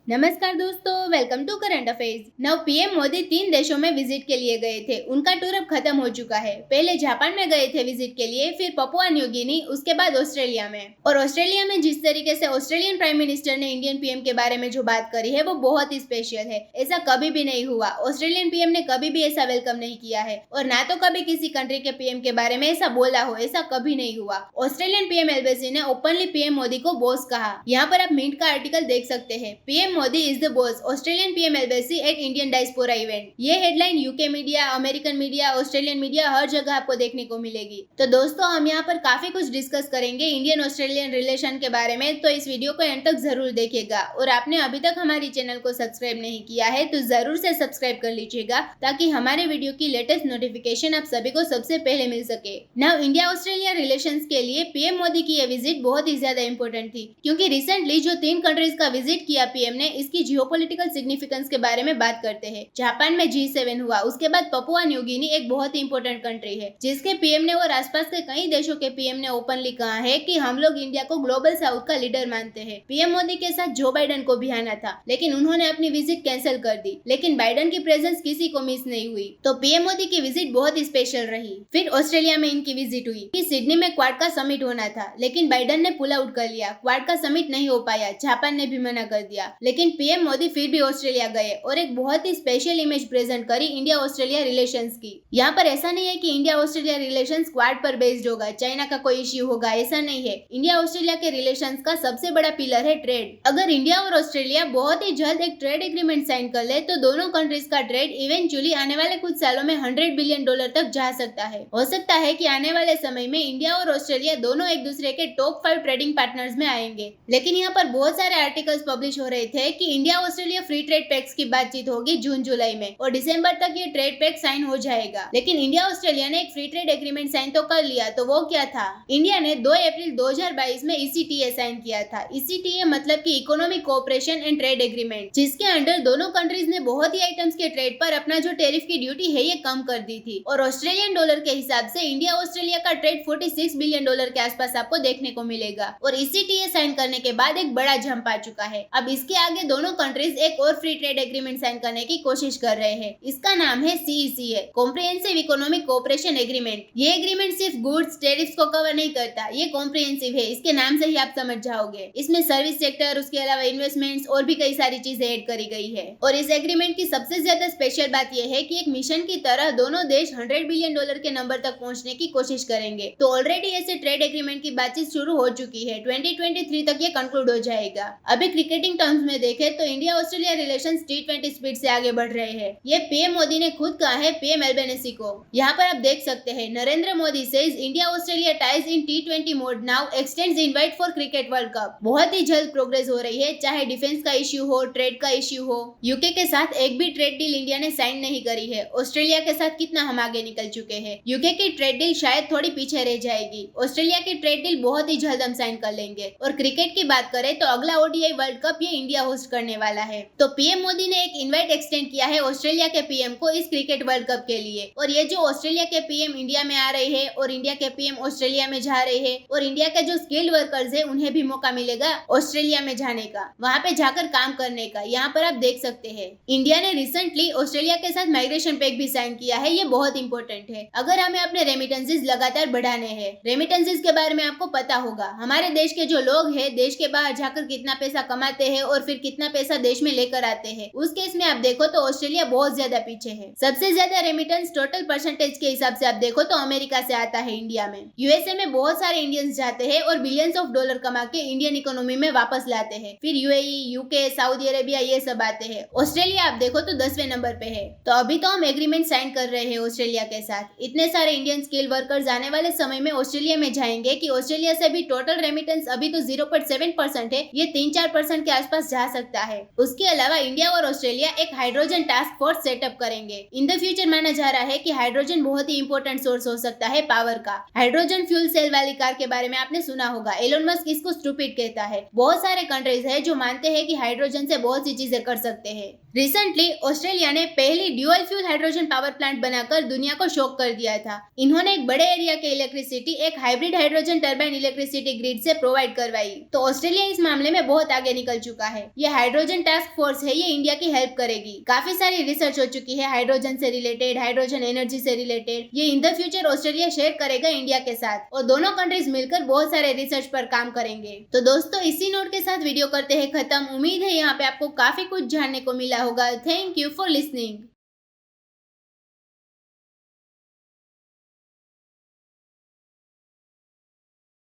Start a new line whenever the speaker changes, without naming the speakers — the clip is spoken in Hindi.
नमस्कार दोस्तों, वेलकम टू करंट अफेयर्स। नव पीएम मोदी 3 देशों में विजिट के लिए गए थे। उनका टूर अब खत्म हो चुका है। पहले जापान में गए थे विजिट के लिए, फिर पपुआ न्यू गिनी, उसके बाद ऑस्ट्रेलिया में। और ऑस्ट्रेलिया में जिस तरीके से ऑस्ट्रेलियन प्राइम मिनिस्टर ने इंडियन पीएम के बारे में जो बात करी है वो बहुत ही स्पेशल है। ऐसा कभी भी नहीं हुआ। ऑस्ट्रेलियन पीएम ने कभी भी ऐसा वेलकम नहीं किया है और ना तो कभी किसी कंट्री के पीएम के बारे में ऐसा बोला हो, ऐसा कभी नहीं हुआ। ऑस्ट्रेलियन पीएम एल्बेसी ने ओपनली पीएम मोदी को बॉस कहा। यहाँ पर आप मिंट का आर्टिकल देख सकते हैं। PM Modi is the boss, Australian PM Albanese at Indian diaspora event. ये headline UK media, American media, Australian media हर जगह आपको देखने को मिलेगी। तो दोस्तों, हम यहाँ पर काफी कुछ डिस्कस करेंगे इंडियन ऑस्ट्रेलियन रिलेशन के बारे में, तो इस वीडियो को एंड तक जरूर देखिएगा। और आपने अभी तक हमारी चैनल को सब्सक्राइब नहीं किया है तो जरूर से सब्सक्राइब कर लीजिएगा, ताकि हमारे वीडियो की लेटेस्ट नोटिफिकेशन आप सभी को सबसे पहले मिल सके। नाउ इंडिया ऑस्ट्रेलिया रिलेशंस के लिए पीएम मोदी की यह विजिट बहुत ही ज्यादा इंपॉर्टेंट थी, क्योंकि रिसेंटली जो 3 कंट्रीज का विजिट किया पीएम ने, इसकी जियोपॉलिटिकल सिग्निफिकेंस के बारे में बात करते हैं। जापान में G7 हुआ, उसके बाद पपुआ न्यू गिनी एक बहुत ही इंपॉर्टेंट कंट्री है, जिसके पीएम ने और आसपास के कई देशों के पीएम ने ओपनली कहा है कि हम लोग इंडिया को ग्लोबल साउथ का लीडर मानते हैं। पीएम मोदी के साथ जो बाइडेन को भी आना था, लेकिन उन्होंने अपनी विजिट कैंसिल कर दी। लेकिन बाइडेन की प्रेजेंस किसी को मिस नहीं हुई, तो पीएम मोदी की विजिट बहुत ही स्पेशल रही। फिर ऑस्ट्रेलिया में इनकी विजिट हुई कि सिडनी में क्वाड का समिट होना था, लेकिन बाइडेन ने पुल आउट कर लिया। क्वाड का समिट नहीं हो पाया, जापान ने भी मना कर दिया। लेकिन पीएम मोदी फिर भी ऑस्ट्रेलिया गए और एक बहुत ही स्पेशल इमेज प्रेजेंट करी इंडिया ऑस्ट्रेलिया रिलेशंस की। यहाँ पर ऐसा नहीं है कि इंडिया ऑस्ट्रेलिया रिलेशंस क्वाड पर बेस्ड होगा, चाइना का कोई इश्यू होगा, ऐसा नहीं है। इंडिया ऑस्ट्रेलिया के रिलेशंस का सबसे बड़ा पिलर है ट्रेड। अगर इंडिया और ऑस्ट्रेलिया बहुत ही जल्द एक ट्रेड एग्रीमेंट साइन कर ले तो दोनों कंट्रीज का ट्रेड इवेंचुअली आने वाले कुछ सालों में $100 बिलियन तक जा सकता है। हो सकता है कि आने वाले समय में इंडिया और ऑस्ट्रेलिया दोनों एक दूसरे के टॉप 5 ट्रेडिंग पार्टनर्स में आएंगे। लेकिन यहाँ पर बहुत सारे आर्टिकल्स पब्लिश हो रहे थे कि India Australia free trade pacts की बातचीत होगी जून जुलाई में और दिसंबर तक ये ट्रेड पैक्ट साइन हो जाएगा। लेकिन इंडिया ऑस्ट्रेलिया ने एक फ्री ट्रेड एग्रीमेंट साइन तो कर लिया, तो वो क्या था? इंडिया ने 2 अप्रैल 2022 में ECTA साइन किया था। ECTA मतलब कि economic cooperation and trade agreement, जिसके अंडर दोनों कंट्रीज ने बहुत ही आइटम्स के ट्रेड पर अपना जो टैरिफ की ड्यूटी है ये कम कर दी थी। और ऑस्ट्रेलियन डॉलर के हिसाब से इंडिया ऑस्ट्रेलिया का ट्रेड $46 बिलियन के आसपास आपको देखने को मिलेगा। और ECTA साइन करने के बाद एक बड़ा जंप आ चुका है। अब इसके आगे दोनों कंट्रीज एक और फ्री ट्रेड एग्रीमेंट साइन करने की कोशिश कर रहे हैं। इसका नाम है CECA, comprehensive economic cooperation agreement. ये एग्रीमेंट सिर्फ गुड्स टैरिफ्स को कवर नहीं करता, ये कॉम्प्रिहेंसिव है। इसके नाम से ही आप समझ जाओगे। इसमें सर्विस सेक्टर, उसके अलावा इन्वेस्टमेंट्स और भी कई सारी चीजें ऐड करी गई है। और इस एग्रीमेंट की सबसे ज्यादा स्पेशल बात यह है कि एक मिशन की तरह दोनों देश $100 बिलियन के नंबर तक पहुंचने की कोशिश करेंगे। तो ऑलरेडी ऐसे ट्रेड एग्रीमेंट की बातचीत शुरू हो चुकी है। 2023 तक ये कंक्लूड हो जाएगा। अभी क्रिकेटिंग टर्म्स में देखें तो India Australia relations T20 speed से आगे बढ़ रहे हैं। ये पीएम मोदी ने खुद कहा है पीएम एल्बेनेसी को। यहाँ पर आप देख सकते हैं, Narendra Modi says India Australia ties in T20 mode now x tends invite for cricket world cup. बहुत ही जल्द प्रोग्रेस हो रही है, चाहे डिफेंस का इश्यू हो, ट्रेड का इश्यू हो। यूके के साथ एक भी ट्रेड डील इंडिया ने साइन नहीं करी है। ऑस्ट्रेलिया के साथ कितना हम आगे निकल चुके हैं। यूके की ट्रेड डील शायद थोड़ी पीछे रह जाएगी। ऑस्ट्रेलिया की ट्रेड डील बहुत ही जल्द हम साइन कर लेंगे। और क्रिकेट की बात करें तो अगला ODI वर्ल्ड कप ये इंडिया होस्ट करने वाला है। तो पीएम मोदी ने एक इनवाइट एक्सटेंड किया है ऑस्ट्रेलिया के पीएम को इस क्रिकेट वर्ल्ड कप के लिए। और ये जो ऑस्ट्रेलिया के पीएम इंडिया में आ रहे हैं और इंडिया के पीएम ऑस्ट्रेलिया में जा रहे हैं, और इंडिया के जो स्किल्ड वर्कर्स है उन्हें भी मौका मिलेगा ऑस्ट्रेलिया में जाने का, वहां पे जाकर काम करने का। यहाँ पर आप देख सकते हैं, इंडिया ने रिसेंटली ऑस्ट्रेलिया के साथ माइग्रेशन पैक्ट भी साइन किया है। ये बहुत इंपॉर्टेंट है अगर हमें अपने रेमिटेंसेस लगातार बढ़ाने हैं। रेमिटेंसेस के बारे में आपको पता होगा, हमारे देश के जो लोग हैं देश के बाहर जाकर कितना पैसा कमाते हैं और फिर कितना पैसा देश में लेकर आते हैं। उस केस में आप देखो तो ऑस्ट्रेलिया बहुत ज्यादा पीछे है। सबसे ज्यादा रेमिटेंस टोटल परसेंटेज के हिसाब से आप देखो तो अमेरिका से आता है इंडिया में। यूएसए में बहुत सारे इंडियंस जाते हैं और बिलियंस ऑफ डॉलर कमा के इंडियन इकोनॉमी में वापस लाते हैं। फिर UAE, यूके, सऊदी अरेबिया ये सब आते हैं। ऑस्ट्रेलिया आप देखो तो 10वें नंबर पे है। तो अभी तो हम एग्रीमेंट साइन कर रहे हैं ऑस्ट्रेलिया के साथ। इतने सारे इंडियन स्किल वर्कर्स आने वाले समय में ऑस्ट्रेलिया में जाएंगे कि ऑस्ट्रेलिया से भी टोटल रेमिटेंस अभी तो 0.7% है, ये 3-4% के आसपास जा सकता है। उसके अलावा इंडिया और ऑस्ट्रेलिया एक हाइड्रोजन टास्क फोर्स सेटअप करेंगे। इन द फ्यूचर माना जा रहा है कि हाइड्रोजन बहुत ही इंपॉर्टेंट सोर्स हो सकता है पावर का। हाइड्रोजन फ्यूल सेल वाली कार के बारे में आपने सुना होगा, एलोन मस्क इसको स्टूपिड कहता है। बहुत सारे कंट्रीज है जो मानते हैं कि हाइड्रोजन से बहुत सी चीजें कर सकते हैं। रिसेंटली ऑस्ट्रेलिया ने पहली dual fuel hydrogen power plant बनाकर दुनिया को शॉक कर दिया था। इन्होंने एक बड़े एरिया के इलेक्ट्रिसिटी एक hybrid hydrogen turbine electricity grid से प्रोवाइड करवाई। तो ऑस्ट्रेलिया इस मामले में बहुत आगे निकल चुका है। ये हाइड्रोजन टास्क फोर्स है, ये इंडिया की हेल्प करेगी। काफी सारी रिसर्च हो चुकी है हाइड्रोजन से रिलेटेड, हाइड्रोजन एनर्जी से रिलेटेड। ये in the future Australia share करेगा इंडिया के साथ और दोनों कंट्रीज मिलकर बहुत सारे रिसर्च पर काम करेंगे। तो दोस्तों इसी नोट के साथ वीडियो करते हैं खत्म। उम्मीद है यहाँ पे आपको काफी कुछ जानने को मिला होगा। Thank you for listening.